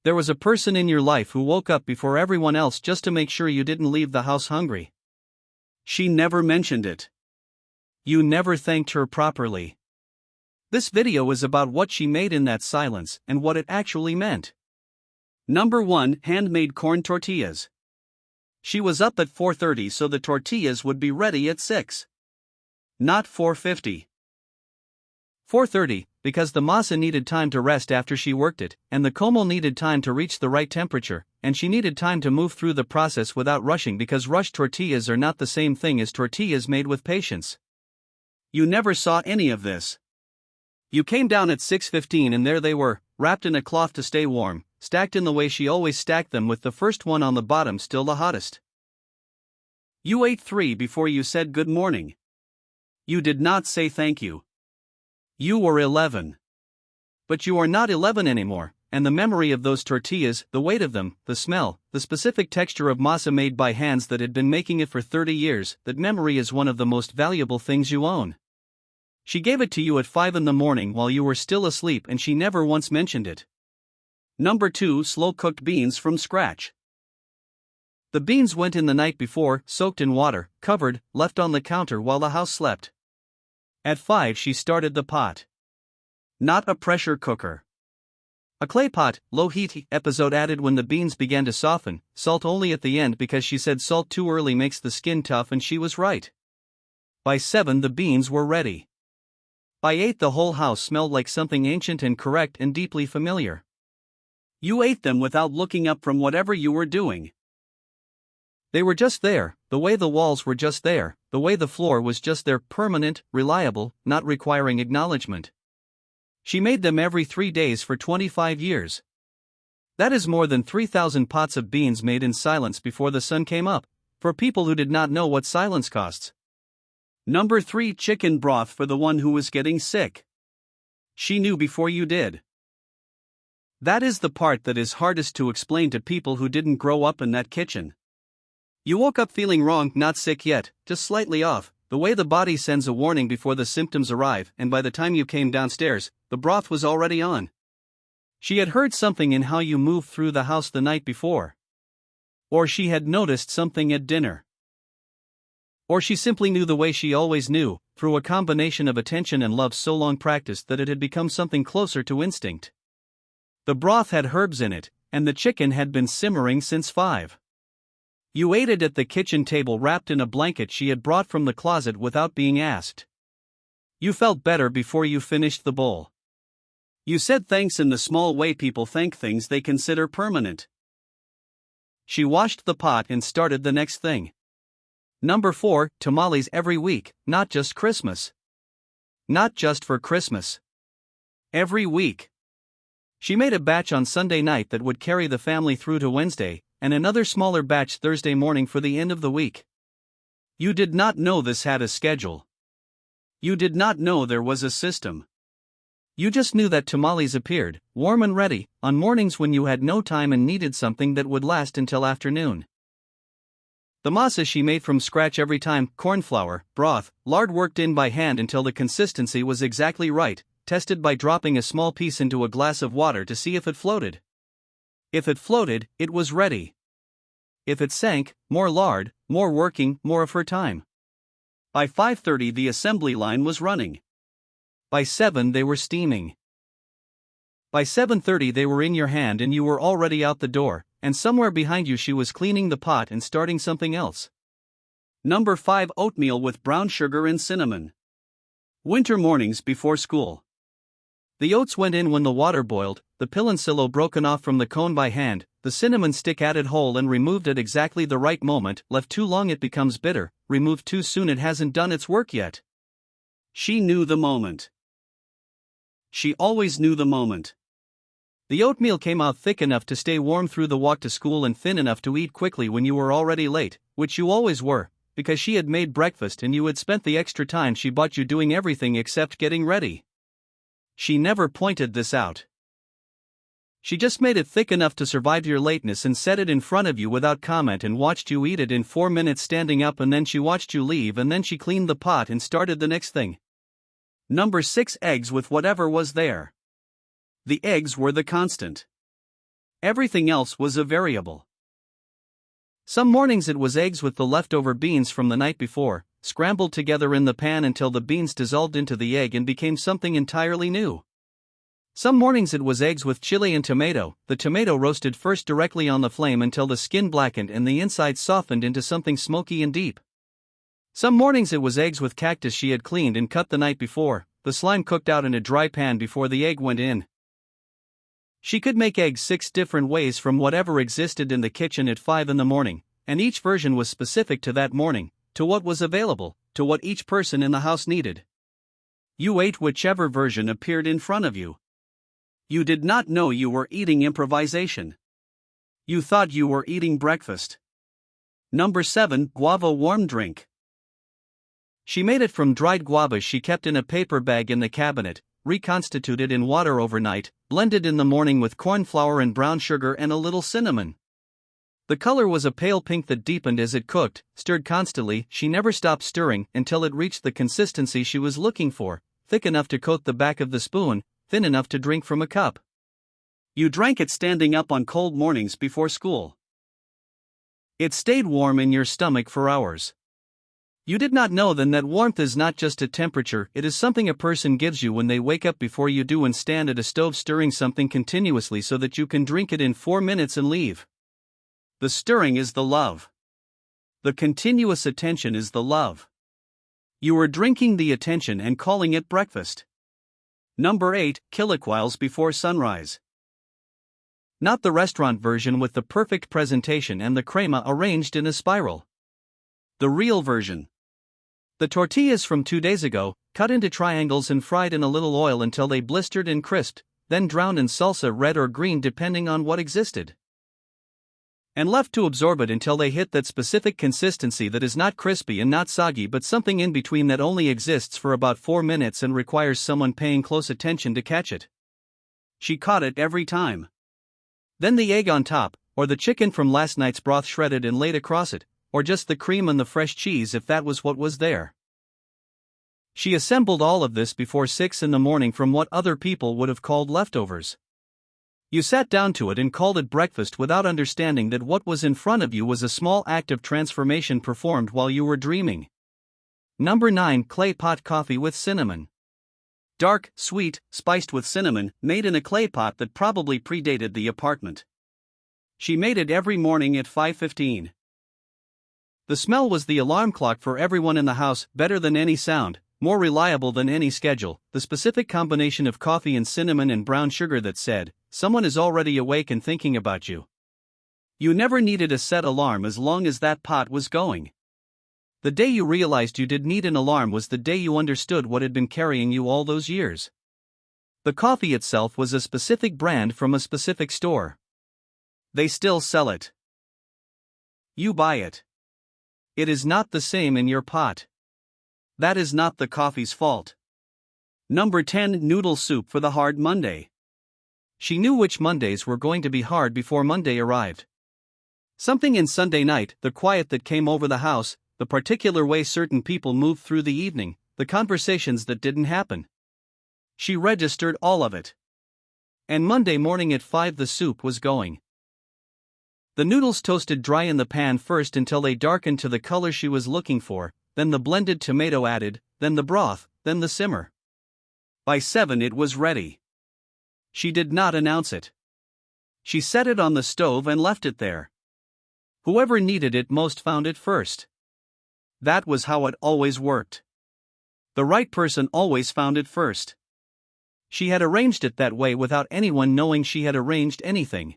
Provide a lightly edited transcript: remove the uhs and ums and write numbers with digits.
There was a person in your life who woke up before everyone else just to make sure you didn't leave the house hungry. She never mentioned it. You never thanked her properly. This video is about what she made in that silence and what it actually meant. Number 1. Handmade corn tortillas. She was up at 4:30 so the tortillas would be ready at 6. Not 4:50. 4:30, because the masa needed time to rest after she worked it, and the comal needed time to reach the right temperature, and she needed time to move through the process without rushing because rushed tortillas are not the same thing as tortillas made with patience. You never saw any of this. You came down at 6:15 and there they were, wrapped in a cloth to stay warm, stacked in the way she always stacked them with the first one on the bottom still the hottest. You ate 3 before you said good morning. You did not say thank you. You were 11. But you are not 11 anymore, and the memory of those tortillas, the weight of them, the smell, the specific texture of masa made by hands that had been making it for 30 years, that memory is one of the most valuable things you own. She gave it to you at 5 in the morning while you were still asleep and she never once mentioned it. Number 2. Slow-cooked beans from scratch. The beans went in the night before, soaked in water, covered, left on the counter while the house slept. At 5 she started the pot. Not a pressure cooker. A clay pot, low heat episode added when the beans began to soften, salt only at the end because she said salt too early makes the skin tough and she was right. By 7 the beans were ready. By 8 the whole house smelled like something ancient and correct and deeply familiar. You ate them without looking up from whatever you were doing. They were just there, the way the walls were just there, the way the floor was just there, permanent, reliable, not requiring acknowledgement. She made them every 3 days for 25 years. That is more than 3,000 pots of beans made in silence before the sun came up, for people who did not know what silence costs. Number 3. Chicken broth for the one who was getting sick. She knew before you did. That is the part that is hardest to explain to people who didn't grow up in that kitchen. You woke up feeling wrong, not sick yet, just slightly off, the way the body sends a warning before the symptoms arrive, and by the time you came downstairs, the broth was already on. She had heard something in how you moved through the house the night before. Or she had noticed something at dinner. Or she simply knew the way she always knew, through a combination of attention and love so long practiced that it had become something closer to instinct. The broth had herbs in it, and the chicken had been simmering since 5. You ate it at the kitchen table wrapped in a blanket she had brought from the closet without being asked. You felt better before you finished the bowl. You said thanks in the small way people thank things they consider permanent. She washed the pot and started the next thing. Number 4. Tamales every week, not just Christmas. Not just for Christmas. Every week. She made a batch on Sunday night that would carry the family through to Wednesday, and another smaller batch Thursday morning for the end of the week. You did not know this had a schedule. You did not know there was a system. You just knew that tamales appeared, warm and ready, on mornings when you had no time and needed something that would last until afternoon. The masa she made from scratch every time, corn flour, broth, lard worked in by hand until the consistency was exactly right, tested by dropping a small piece into a glass of water to see if it floated. If it floated, it was ready. If it sank, more lard, more working, more of her time. By 5:30 the assembly line was running. By 7 they were steaming. By 7:30 they were in your hand and you were already out the door, and somewhere behind you she was cleaning the pot and starting something else. Number 5. Oatmeal with brown sugar and cinnamon. Winter mornings before school. The oats went in when the water boiled, the piloncillo broken off from the cone by hand, the cinnamon stick added whole and removed at exactly the right moment, left too long it becomes bitter, removed too soon it hasn't done its work yet. She knew the moment. She always knew the moment. The oatmeal came out thick enough to stay warm through the walk to school and thin enough to eat quickly when you were already late, which you always were, because she had made breakfast and you had spent the extra time she bought you doing everything except getting ready. She never pointed this out. She just made it thick enough to survive your lateness and set it in front of you without comment and watched you eat it in 4 minutes standing up, and then she watched you leave and then she cleaned the pot and started the next thing. Number 6. Eggs with whatever was there. The eggs were the constant. Everything else was a variable. Some mornings it was eggs with the leftover beans from the night before, scrambled together in the pan until the beans dissolved into the egg and became something entirely new. Some mornings it was eggs with chili and tomato, the tomato roasted first directly on the flame until the skin blackened and the inside softened into something smoky and deep. Some mornings it was eggs with cactus she had cleaned and cut the night before, the slime cooked out in a dry pan before the egg went in. She could make eggs 6 different ways from whatever existed in the kitchen at 5 in the morning, and each version was specific to that morning, to what was available, to what each person in the house needed. You ate whichever version appeared in front of you. You did not know you were eating improvisation. You thought you were eating breakfast. Number 7. Guava warm drink. She made it from dried guavas she kept in a paper bag in the cabinet, reconstituted in water overnight, blended in the morning with corn flour and brown sugar and a little cinnamon. The color was a pale pink that deepened as it cooked, stirred constantly. She never stopped stirring until it reached the consistency she was looking for, thick enough to coat the back of the spoon, thin enough to drink from a cup. You drank it standing up on cold mornings before school. It stayed warm in your stomach for hours. You did not know then that warmth is not just a temperature, it is something a person gives you when they wake up before you do and stand at a stove stirring something continuously so that you can drink it in 4 minutes and leave. The stirring is the love. The continuous attention is the love. You are drinking the attention and calling it breakfast. Number 8. Chilaquiles before sunrise. Not the restaurant version with the perfect presentation and the crema arranged in a spiral. The real version. The tortillas from 2 days ago, cut into triangles and fried in a little oil until they blistered and crisped, then drowned in salsa red or green depending on what existed. And left to absorb it until they hit that specific consistency that is not crispy and not soggy but something in between that only exists for about 4 minutes and requires someone paying close attention to catch it. She caught it every time. Then the egg on top, or the chicken from last night's broth shredded and laid across it, or just the cream and the fresh cheese if that was what was there. She assembled all of this before 6 in the morning from what other people would have called leftovers. You sat down to it and called it breakfast without understanding that what was in front of you was a small act of transformation performed while you were dreaming. Number 9. Clay pot coffee with cinnamon. Dark, sweet, spiced with cinnamon, made in a clay pot that probably predated the apartment. She made it every morning at 5:15. The smell was the alarm clock for everyone in the house, better than any sound, more reliable than any schedule, the specific combination of coffee and cinnamon and brown sugar that said, someone is already awake and thinking about you. You never needed a set alarm as long as that pot was going. The day you realized you did need an alarm was the day you understood what had been carrying you all those years. The coffee itself was a specific brand from a specific store. They still sell it. You buy it. It is not the same in your pot. That is not the coffee's fault. Number 10. Noodle soup for the hard Monday. She knew which Mondays were going to be hard before Monday arrived. Something in Sunday night, the quiet that came over the house, the particular way certain people moved through the evening, the conversations that didn't happen. She registered all of it. And Monday morning at 5 the soup was going. The noodles toasted dry in the pan first until they darkened to the color she was looking for, then the blended tomato added, then the broth, then the simmer. By 7 it was ready. She did not announce it. She set it on the stove and left it there. Whoever needed it most found it first. That was how it always worked. The right person always found it first. She had arranged it that way without anyone knowing she had arranged anything.